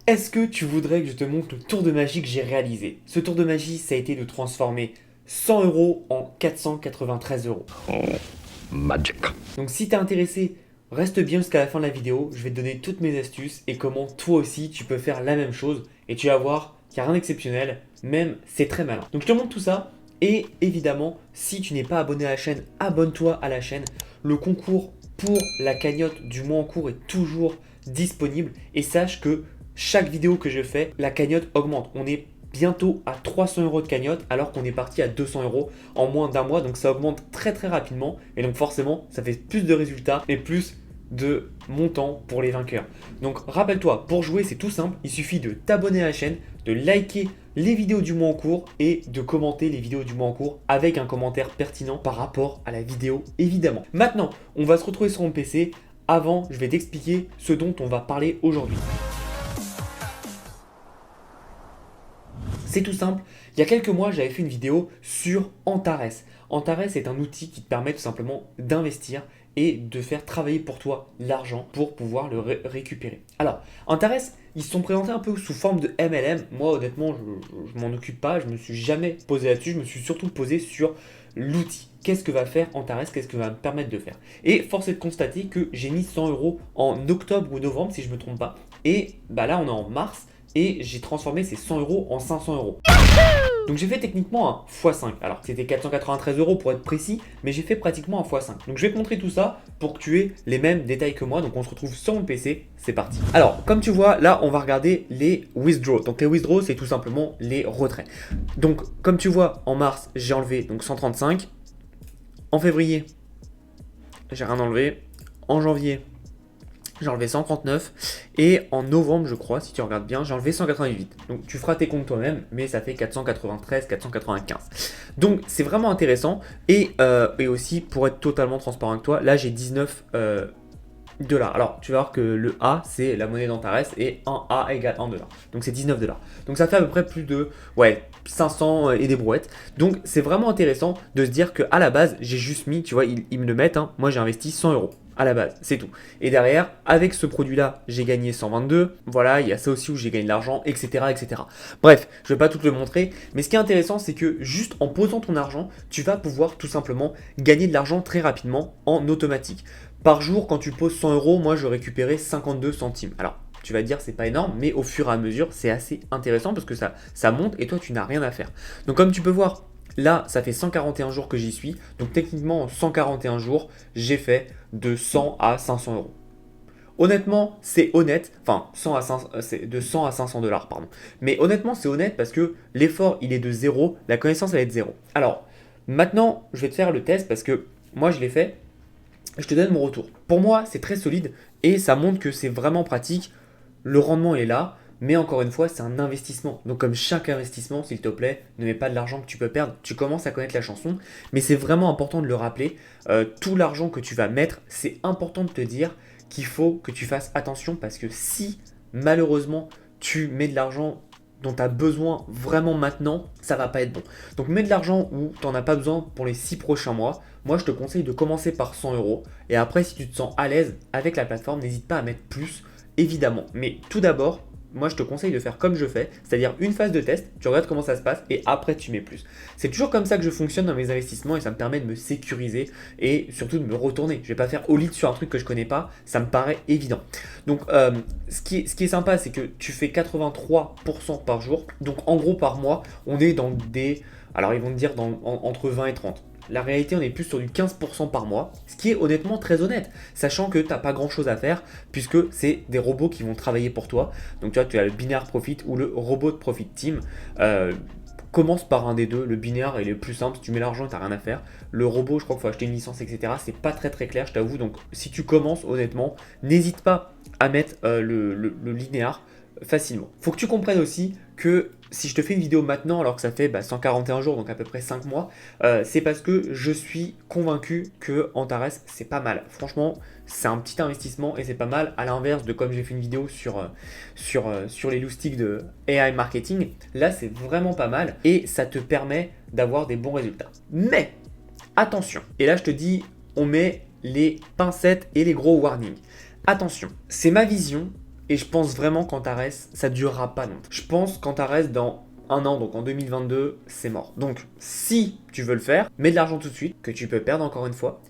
Est-ce que tu voudrais que je te montre le tour de magie que j'ai réalisé? Ce tour de magie, ça a été de transformer 100 euros en 493 euros. Magic. Donc si t'es intéressé, reste bien jusqu'à la fin de la vidéo. Je vais te donner toutes mes astuces et comment toi aussi tu peux faire la même chose. Et tu vas voir qu'il n'y a rien d'exceptionnel, même c'est très malin. Donc je te montre tout ça. Et évidemment, si tu n'es pas abonné à la chaîne, abonne-toi à la chaîne. Le concours pour la cagnotte du mois en cours est toujours disponible. Et sache que chaque vidéo que je fais, la cagnotte augmente. On est bientôt à 300 euros de cagnotte alors qu'on est parti à 200 euros en moins d'un mois. Donc ça augmente très très rapidement. Et donc forcément, ça fait plus de résultats et plus de montants pour les vainqueurs. Donc rappelle-toi, pour jouer, c'est tout simple. Il suffit de t'abonner à la chaîne, de liker les vidéos du mois en cours et de commenter les vidéos du mois en cours avec un commentaire pertinent par rapport à la vidéo évidemment. Maintenant, on va se retrouver sur mon PC. Avant, je vais t'expliquer ce dont on va parler aujourd'hui. C'est tout simple, il y a quelques mois j'avais fait une vidéo sur Antares. Antares est un outil qui te permet tout simplement d'investir et de faire travailler pour toi l'argent pour pouvoir le récupérer. Alors, Antares, ils se sont présentés un peu sous forme de MLM. Moi honnêtement, je m'en occupe pas, je me suis jamais posé là-dessus, je me suis surtout posé sur l'outil. Qu'est-ce que va faire Antares? Qu'est-ce que va me permettre de faire? Et force est de constater que j'ai mis 100 euros en octobre ou novembre si je ne me trompe pas. Et bah là on est en mars. Et j'ai transformé ces 100 euros en 500 euros. Donc j'ai fait techniquement un x5. Alors c'était 493 euros pour être précis, mais j'ai fait pratiquement un x5. Donc je vais te montrer tout ça pour que tu aies les mêmes détails que moi. Donc on se retrouve sur mon PC, c'est parti. Alors comme tu vois, là on va regarder les withdraws. Donc les withdraws, c'est tout simplement les retraits. Donc comme tu vois, en mars, j'ai enlevé donc 135. En février, j'ai rien enlevé. En janvier, j'ai enlevé 139 et en novembre, je crois, si tu regardes bien, j'ai enlevé 188. Donc tu feras tes comptes toi-même, mais ça fait 493, 495. Donc c'est vraiment intéressant et aussi pour être totalement transparent avec toi, là j'ai 19 dollars. Alors tu vas voir que le A c'est la monnaie d'Antares et 1 A égale 1 dollar. Donc c'est 19 dollars. Donc ça fait à peu près plus de 500 et des brouettes. Donc c'est vraiment intéressant de se dire qu'à la base j'ai juste mis, tu vois, ils me le mettent, hein, moi j'ai investi 100 euros. À la base, c'est tout. Et derrière, avec ce produit-là, j'ai gagné 122. Voilà, il y a ça aussi où j'ai gagné de l'argent, etc., etc. Bref, je ne vais pas tout te le montrer, mais ce qui est intéressant, c'est que juste en posant ton argent, tu vas pouvoir tout simplement gagner de l'argent très rapidement en automatique. Par jour, quand tu poses 100 euros, moi je récupérais 52 centimes. Alors, tu vas te dire c'est pas énorme, mais au fur et à mesure, c'est assez intéressant parce que ça monte et toi tu n'as rien à faire. Donc comme tu peux voir, là, ça fait 141 jours que j'y suis. Donc techniquement, en 141 jours, j'ai fait de 100 à 500 euros. Honnêtement, c'est honnête. Enfin, 100 à 500, c'est de 100 à 500 dollars, pardon. Mais honnêtement, c'est honnête parce que l'effort, il est de zéro. La connaissance, elle est de zéro. Alors, maintenant, je vais te faire le test parce que moi, je l'ai fait. Je te donne mon retour. Pour moi, c'est très solide et ça montre que c'est vraiment pratique. Le rendement est là. Mais encore une fois, c'est un investissement. Donc comme chaque investissement, s'il te plaît, ne mets pas de l'argent que tu peux perdre. Tu commences à connaître la chanson, mais c'est vraiment important de le rappeler. Tout l'argent que tu vas mettre, c'est important de te dire qu'il faut que tu fasses attention parce que si malheureusement tu mets de l'argent dont tu as besoin vraiment maintenant, ça va pas être bon. Donc mets de l'argent où tu n'en as pas besoin pour les 6 prochains mois. Moi, je te conseille de commencer par 100 euros. Et après, si tu te sens à l'aise avec la plateforme, n'hésite pas à mettre plus, évidemment. Mais tout d'abord, moi je te conseille de faire comme je fais, c'est-à-dire une phase de test, tu regardes comment ça se passe et après tu mets plus. C'est toujours comme ça que je fonctionne dans mes investissements et ça me permet de me sécuriser et surtout de me retourner. Je vais pas faire all in sur un truc que je connais pas, ça me paraît évident. Donc ce qui est sympa, c'est que tu fais 83% par jour, donc en gros par mois, on est dans des... Alors ils vont te dire entre 20 et 30. La réalité, on est plus sur du 15% par mois, ce qui est honnêtement très honnête, sachant que tu n'as pas grand chose à faire, puisque c'est des robots qui vont travailler pour toi. Donc tu vois, tu as le Binaire Profit ou le Robot de Profit Team. Commence par un des deux, le binaire il est le plus simple, si tu mets l'argent, tu n'as rien à faire. Le robot, je crois qu'il faut acheter une licence, etc. C'est pas très très clair, je t'avoue. Donc si tu commences, honnêtement, n'hésite pas à mettre le linéaire facilement. Faut que tu comprennes aussi que si je te fais une vidéo maintenant alors que ça fait 141 jours, donc à peu près 5 mois, c'est parce que je suis convaincu que Antares c'est pas mal. Franchement, c'est un petit investissement et c'est pas mal, à l'inverse de comme j'ai fait une vidéo sur les loustiques de AI marketing. Là c'est vraiment pas mal et ça te permet d'avoir des bons résultats. Mais attention, et là je te dis, on met les pincettes et les gros warnings. Attention, c'est ma vision Et je pense vraiment qu'Antares, ça durera pas longtemps. Je pense qu'Antares, dans un an, donc en 2022, c'est mort. Donc, si tu veux le faire, mets de l'argent tout de suite, que tu peux perdre encore une fois.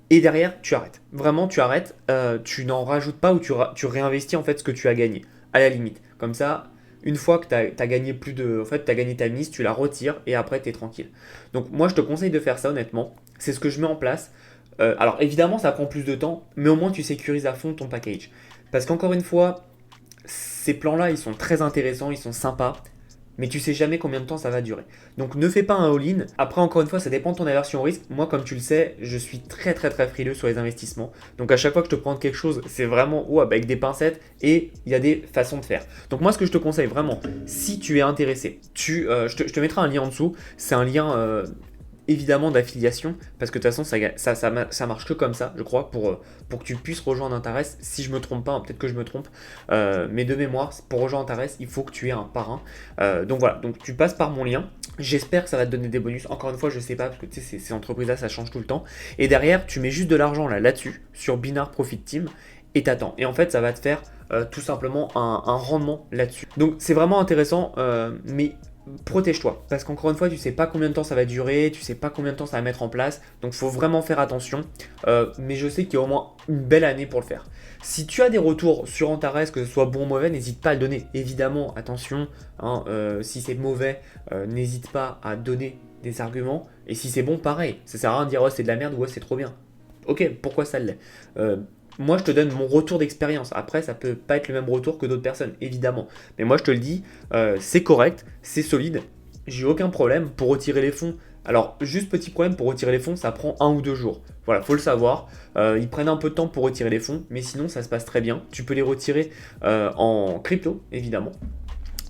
Et derrière, tu arrêtes. Vraiment, tu arrêtes. Tu n'en rajoutes pas ou tu réinvestis en fait ce que tu as gagné. À la limite. Comme ça, une fois que tu as gagné plus de. En fait, tu as gagné ta mise, tu la retires et après, tu es tranquille. Donc, moi, je te conseille de faire ça, honnêtement. C'est ce que je mets en place. Alors, évidemment, ça prend plus de temps, mais au moins, tu sécurises à fond ton package. Parce qu'encore une fois, ces plans-là, ils sont très intéressants, ils sont sympas, mais tu sais jamais combien de temps ça va durer. Donc ne fais pas un all-in. Après, encore une fois, ça dépend de ton aversion au risque. Moi, comme tu le sais, je suis très très très frileux sur les investissements. Donc à chaque fois que je te prends quelque chose, c'est vraiment avec des pincettes et il y a des façons de faire. Donc moi, ce que je te conseille vraiment, si tu es intéressé, je te mettrai un lien en dessous. C'est un lien évidemment d'affiliation, parce que de toute façon ça marche que comme ça, je crois, pour que tu puisses rejoindre Antares. Si je me trompe pas, hein, peut-être que je me trompe, mais de mémoire, pour rejoindre Antares, il faut que tu aies un parrain. Donc voilà, donc tu passes par mon lien. J'espère que ça va te donner des bonus. Encore une fois, je sais pas, parce que tu sais, ces entreprises-là, ça change tout le temps. Et derrière, tu mets juste de l'argent là-dessus, sur Binar Profit Team, et t'attends. Et en fait, ça va te faire tout simplement un rendement là-dessus. Donc c'est vraiment intéressant, mais protège-toi, parce qu'encore une fois, tu sais pas combien de temps ça va durer, tu sais pas combien de temps ça va mettre en place, donc il faut vraiment faire attention. Mais je sais qu'il y a au moins une belle année pour le faire. Si tu as des retours sur Antares, que ce soit bon ou mauvais, n'hésite pas à le donner. Évidemment, attention, hein, si c'est mauvais, n'hésite pas à donner des arguments. Et si c'est bon, pareil. Ça sert à rien de dire ouais, c'est de la merde ou ouais, c'est trop bien. Ok, pourquoi ça l'est? Moi, je te donne mon retour d'expérience. Après, ça peut pas être le même retour que d'autres personnes, évidemment. Mais moi, je te le dis, c'est correct, c'est solide. J'ai aucun problème pour retirer les fonds. Alors, juste petit problème, pour retirer les fonds, ça prend 1 ou 2 jours. Voilà, faut le savoir. Ils prennent un peu de temps pour retirer les fonds, mais sinon, ça se passe très bien. Tu peux les retirer en crypto, évidemment.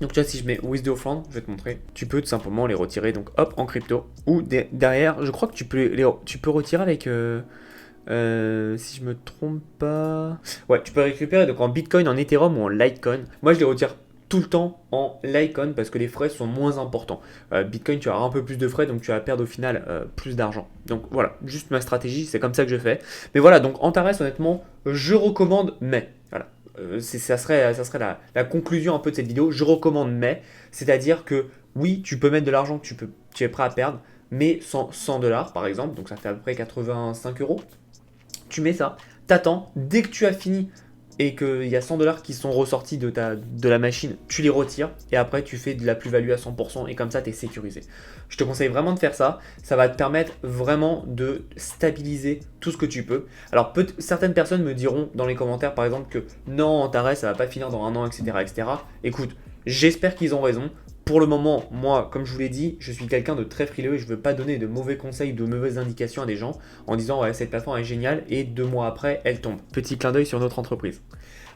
Donc, tu vois, si je mets Withdraw From, je vais te montrer. Tu peux tout simplement les retirer, donc hop, en crypto. Ou derrière, je crois que tu peux retirer avec. Si je me trompe pas. Ouais, tu peux récupérer donc en Bitcoin, en Ethereum ou en Litecoin. Moi, je les retire tout le temps en Litecoin parce que les frais sont moins importants. Bitcoin, tu auras un peu plus de frais, donc tu vas perdre au final plus d'argent. Donc voilà, juste ma stratégie, c'est comme ça que je fais. Mais voilà, donc Antares, honnêtement, je recommande, mais voilà. Ça serait la conclusion un peu de cette vidéo. Je recommande, mais c'est-à-dire que oui, tu peux mettre de l'argent que tu es prêt à perdre, mais 100 dollars par exemple, donc ça fait à peu près 85 euros. Tu mets ça, t'attends, dès que tu as fini et qu'il y a 100 dollars qui sont ressortis de la machine, tu les retires et après tu fais de la plus-value à 100% et comme ça tu es sécurisé. Je te conseille vraiment de faire ça, ça va te permettre vraiment de stabiliser tout ce que tu peux. Alors certaines personnes me diront dans les commentaires par exemple que non, Antares ça va pas finir dans un an, etc. etc. Écoute, j'espère qu'ils ont raison. Pour le moment, moi, comme je vous l'ai dit, je suis quelqu'un de très frileux et je ne veux pas donner de mauvais conseils, de mauvaises indications à des gens en disant ouais, cette plateforme est géniale et 2 mois après, elle tombe. Petit clin d'œil sur notre entreprise.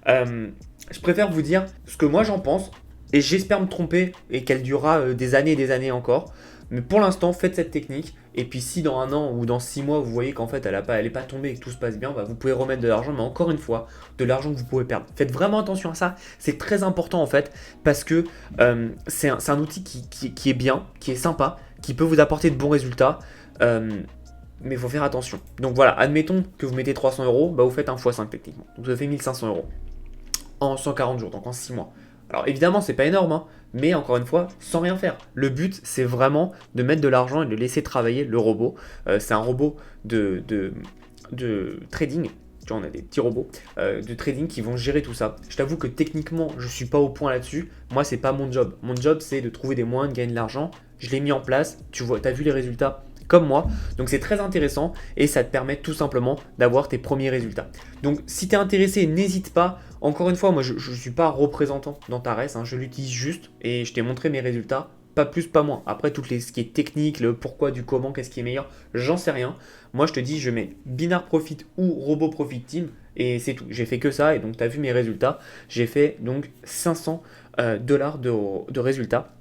Je préfère vous dire ce que moi j'en pense et j'espère me tromper et qu'elle durera des années et des années encore. Mais pour l'instant, faites cette technique. Et puis si dans un an ou dans 6 mois, vous voyez qu'en fait, elle n'est pas tombée et que tout se passe bien, bah, vous pouvez remettre de l'argent. Mais encore une fois, de l'argent que vous pouvez perdre. Faites vraiment attention à ça. C'est très important en fait. Parce que c'est un outil qui est bien, qui est sympa, qui peut vous apporter de bons résultats. Mais il faut faire attention. Donc voilà, admettons que vous mettez 300 euros, bah vous faites 1 x 5 techniquement. Donc ça fait 1500 euros en 140 jours, donc en 6 mois. Alors évidemment, c'est pas énorme, hein, mais encore une fois, sans rien faire. Le but, c'est vraiment de mettre de l'argent et de laisser travailler le robot. C'est un robot de trading. Tu vois, on a des petits robots de trading qui vont gérer tout ça. Je t'avoue que techniquement, je suis pas au point là-dessus. Moi, c'est pas mon job. Mon job, c'est de trouver des moyens de gagner de l'argent. Je l'ai mis en place. Tu vois, tu as vu les résultats comme moi. Donc c'est très intéressant et ça te permet tout simplement d'avoir tes premiers résultats. Donc si tu es intéressé, n'hésite pas. Encore une fois, moi je ne suis pas représentant d'Antares, hein, je l'utilise juste et je t'ai montré mes résultats. Pas plus, pas moins. Après, ce qui est technique, le pourquoi, du comment, qu'est-ce qui est meilleur, j'en sais rien. Moi, je te dis, je mets Binar Profit ou Robot Profit Team et c'est tout. J'ai fait que ça et donc tu as vu mes résultats. J'ai fait donc 500 dollars de résultats.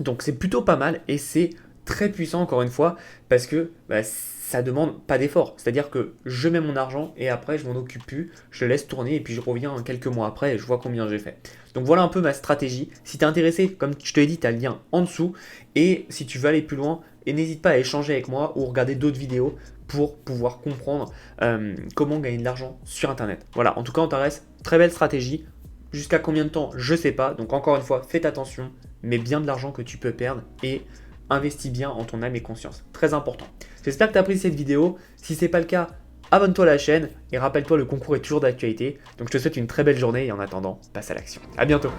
Donc c'est plutôt pas mal et c'est très puissant encore une fois parce que ça demande pas d'effort. C'est-à-dire que je mets mon argent et après je m'en occupe plus, je le laisse tourner et puis je reviens quelques mois après et je vois combien j'ai fait. Donc voilà un peu ma stratégie. Si tu es intéressé, comme je te l'ai dit, tu as le lien en dessous et si tu veux aller plus loin, et n'hésite pas à échanger avec moi ou regarder d'autres vidéos pour pouvoir comprendre comment gagner de l'argent sur internet. Voilà, en tout cas Antares, très belle stratégie. Jusqu'à combien de temps, je sais pas. Donc encore une fois, faites attention, mets bien de l'argent que tu peux perdre et investis bien en ton âme et conscience. Très important. J'espère que tu as apprécié cette vidéo. Si ce n'est pas le cas, abonne-toi à la chaîne et rappelle-toi, le concours est toujours d'actualité. Donc je te souhaite une très belle journée et en attendant, passe à l'action. À bientôt.